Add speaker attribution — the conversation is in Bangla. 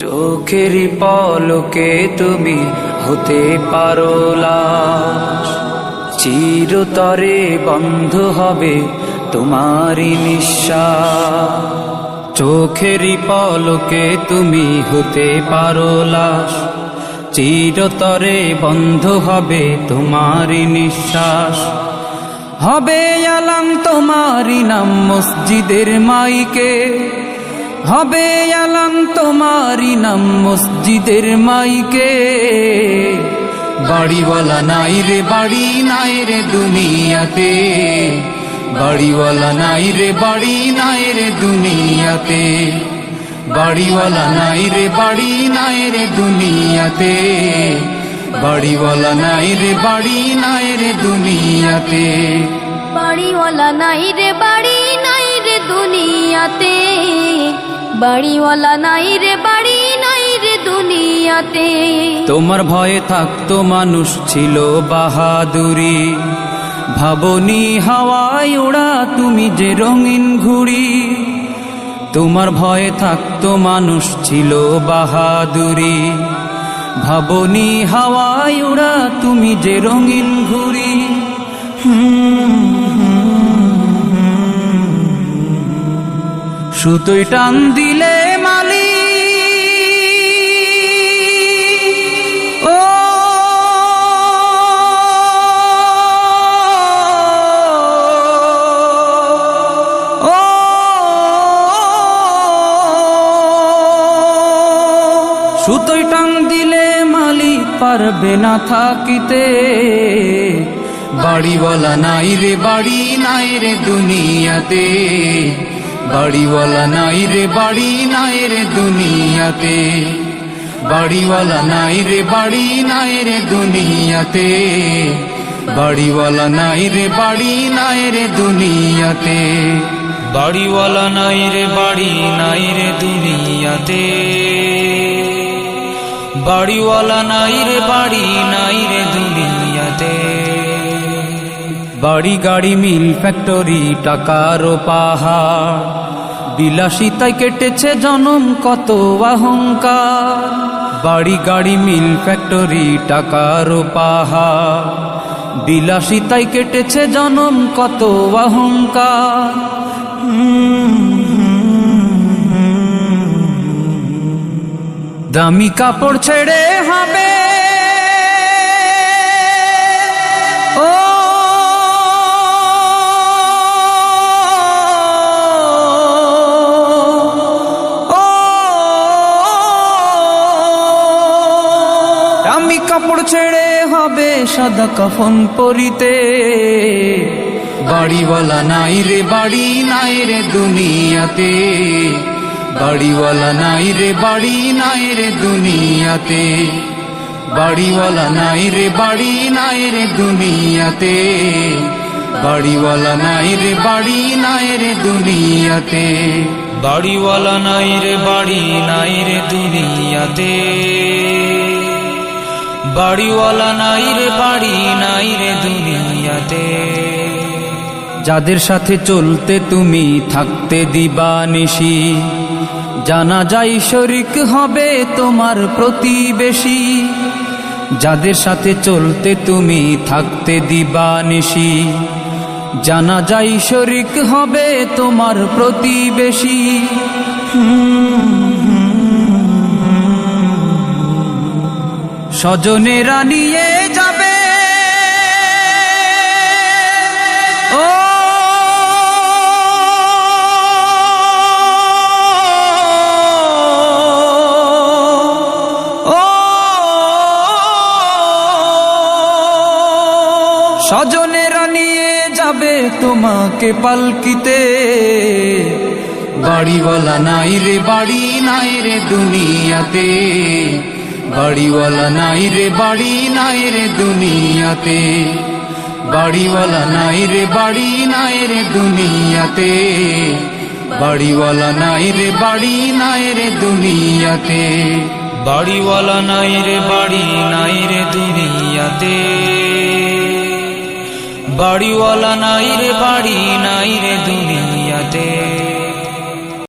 Speaker 1: চোখেরই পলকে তুমি হতে পারো লাশ, চিরতরে বন্ধ হবে তোমারই নিঃশ্বাস। চোখেরই পলকে তুমি হতে পারো লাশ, চিরতরে বন্ধ হবে তোমারই নিঃশ্বাস। হবে আলাম তোমারই নাম মসজিদের মাইকে, হবে আলাম তোমারই নাম মসজিদের মাইকে। বাড়িওয়ালা নাই রে বাড়ি নাই রে দুনিয়াতে, বাড়িওয়ালা নাই রে বাড়ি নাই রে দুনিয়াতে, বাড়িওয়ালা নাই রে বাড়ি নাই রে দুনিয়াতে, বাড়িওয়ালা নাই রে বাড়ি নাই রে দুনিয়াতে,
Speaker 2: বাড়িওয়ালা নাই রে বাড়ি নাই রে দুনিয়াতে, বাড়িওয়ালা নাই রে বাড়ি নাই রে দুনিয়াতে।
Speaker 1: তোমার ভয়ে থাকতো মানুষ ছিল বাহাদুরি, ভাবনি হাওয়ায় ওড়া তুমি যে রঙিন ঘুড়ি। তোমার ভয়ে থাকতো মানুষ ছিল বাহাদুরি, ভাবনি হাওয়ায় ওড়া তুমি যে রঙিন ঘুড়ি। সুতোয় টান দিলে মালি ও সুতোয় টান দিলে মালিক পারবে না থাকিতে। বাড়িওয়ালা নাই রে বাড়ি নাই রে দুনিয়াতে, বাড়িওয়ালা নাই রে বাড়ি নাই রে দুনিয়াতে, বাড়িওয়ালা নাই রে বাড়ি নাই রে দুনিয়াতে, বাড়িওয়ালা নাই রে বাড়ি নাই রে দুনিয়াতে, বাড়িওয়ালা নাই রে বাড়ি নাই রে দুনিয়াতে, বাড়িওয়ালা নাই রে বাড়ি নাই রে দুনিয়াতে। বাড়ি গাড়ি মিল ফ্যাক্টরি টাকার পাহাড়, বিলাসিতায় কেটেছে জনম কত অহংকার। বাড়ি গাড়ি মিল ফ্যাক্টরি টাকার পাহাড়, বিলাসিতায় কেটেছে জনম কত অহংকার। দামি কাপড় ছেড়ে হবে ও দামি কাপড় ছেড়ে হবে সাদা কাফন পরিতে। বাড়িওয়ালা নাই রে বাড়ি নাই রে দুনিয়াতে, বাড়িওয়ালা নাই রে বাড়ি নাই রে দুনিয়াতে, বাড়িওয়ালা নাই রে বাড়ি নাই রে দুনিয়াতে, বাড়িওয়ালা নাই রে বাড়ি নাই রে দুনিয়াতে, বাড়িওয়ালা নাই রে বাড়ি নাই রে দুনিয়াতে, বাড়িওয়ালা নাই রে বাড়ি নাই রে দুনিয়াতে। যাদের সাথে চলতে তুমি থাকতে দিবানিশি, জানা যায় শরিক হবে তোমার প্রতিবেশী। যাদের সাথে চলতে তুমি থাকতে দিবানিশি, জানা যায় শরিক হবে তোমার প্রতিবেশী। স্বজনেরা নিয়ে যাবে ও স্বজনেরা নিয়ে যাবে তোমাকে পালকিতে। বাড়িওয়ালা নাই রে বাড়ি নাই রে দুনিয়াতে, বাড়িওয়ালা নাই রে বাড়ি নাই রে দুনিয়াতে, বাড়িওয়ালা নাই রে বাড়ি নাই রে দুনিয়াতে, বাড়িওয়ালা নাই রে বাড়ি নাই রে দুনিয়াতে, বাড়িওয়ালা নাই রে বাড়ি নাই রে দুনিয়াতে, বাড়িওয়ালা নাই রে বাড়ি নাই রে দুনিয়াতে।